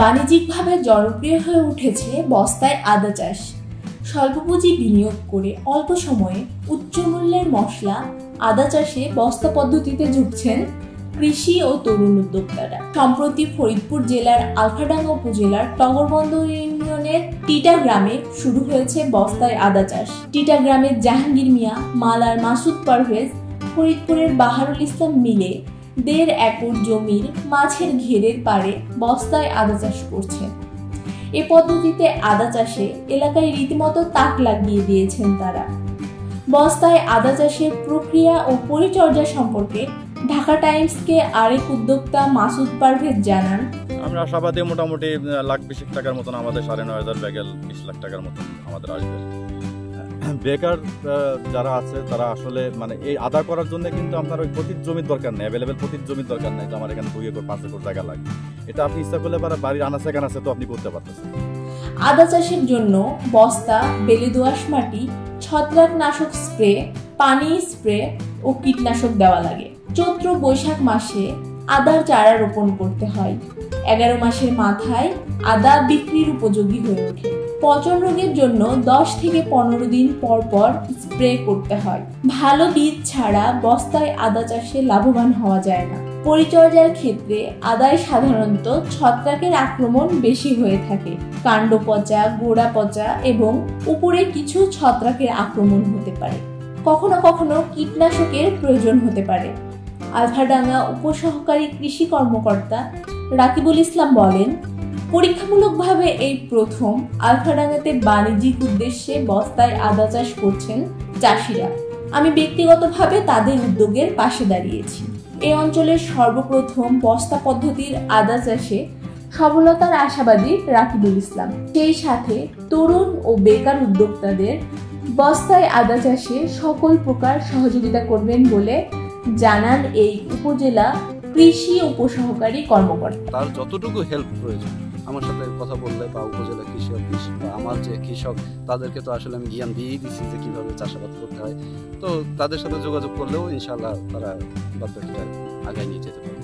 বাণিজ্যিকভাবে জনপ্রিয় হয়ে উঠেছে বস্তায় আদা চাষ। স্বল্প পুঁজি বিনিয়োগ করে অল্প সময়ে উচ্চ মূল্যের মশলা আদা চাষে বস্তা পদ্ধতিতে ঝুঁকছেন কৃষি ও তরুণ উদ্যোক্তারা। সম্প্রতি ফরিদপুর জেলার আলফাডাঙ্গা উপজেলার টগরবন্দ ইউনিয়নের টিটা গ্রামে শুরু হয়েছে বস্তায় আদা চাষ। টিটা গ্রামের জাহাঙ্গীর মিয়া, মালার মাসুদ পারভেজ, ফরিদপুরের বাহারুল ইসলাম মিলে ১.৫ একর জমির মাছের ঘেরের পাড়ে বস্তায় আদা চাষ করছেন। এ পদ্ধতিতে আদা চাষে এলাকায় রীতিমতো তাক লাগিয়ে দিয়েছেন তারা। বস্তায় আদা চাষের প্রক্রিয়া ও পরিচর্যা সম্পর্কে ঢাকা টাইমসকে আরেক উদ্যোক্তা মাসুদ পারভেজ জানান, আমরা আশাবাদী মোটামুটি লাখ ২০ টাকার মতন আমাদের ৯.৫ ব্যাগেল ২০ লাখ টাকার মতন আমাদের আসবে। বেকার যারা আছে তারা আসলে মানে এই আদা করার জন্য কিন্তু আপনার ওই প্রতি জমির দরকার নেই, অ্যাভেলেবেল প্রতি জমির দরকার নেই যে আমার এখানে ২ একর ৫ একর জায়গা লাগে। এটা আপনি ইচ্ছা করলে বাড়ির আনাচে কানাচে তো আপনি করতে পারতেছেন। আদা চাষের জন্য বস্তা, বেলে দোআঁশ মাটি, ছত্রাকনাশক স্প্রে, পানি স্প্রে ও কীটনাশক দেওয়া লাগে। চৈত্র বৈশাখ মাসে আদার চারা রোপণ করতে হয়। ১১ মাসের মাথায় আদা বিক্রির উপযোগী হয়ে ওঠে। পচন রোগের জন্য ১০ থেকে ১৫ দিন পর পর স্প্রে করতে হয়। ভালো বীজ ছাড়া বস্তায় আদা চাষে লাভবান হওয়া যায় না। পরিচর্যার ক্ষেত্রে আদায় সাধারণত ছত্রাকের আক্রমণ বেশি হয়ে থাকে। কাণ্ড পচা, গোড়া পচা এবং উপরে কিছু ছত্রাকের আক্রমণ হতে পারে। কখনো কখনো কীটনাশকের প্রয়োজন হতে পারে। আলফাডাঙ্গা উপসহকারী কৃষি কর্মকর্তা রাকিবুল ইসলাম বলেন, পরীক্ষামূলকভাবে এই প্রথম আলফাডাঙ্গাতে বাণিজ্যিক উদ্দেশ্যে বস্তায় আদা চাষ করছেন চাষিরা। আমি ব্যক্তিগতভাবে তাদের উদ্যোগের পাশে দাঁড়িয়েছি। এই অঞ্চলের সর্বপ্রথম বস্তা পদ্ধতির আদা চাষে সফলতার আশাবাদী রাকিবুল ইসলাম। সেই সাথে তরুণ ও বেকার উদ্যোক্তাদের বস্তায় আদা চাষে সকল প্রকার সহযোগিতা করবেন বলে জানান এই উপজেলা কৃষি উপসহকারী কর্মকর্তা। তার যতটুকু হেল্প প্রয়োজন আমার সাথে কথা বললে বা উপজেলা কৃষি অফিস বা আমার যে কৃষক তাদেরকে তো আসলে আমি জ্ঞান দিয়েই দিচ্ছি যে কিভাবে চাষাবাদ করতে হয়। তো তাদের সাথে যোগাযোগ করলেও ইনশাআল্লাহ তারা বাচ্চাটা আগায় নিয়ে যেতে পারবে।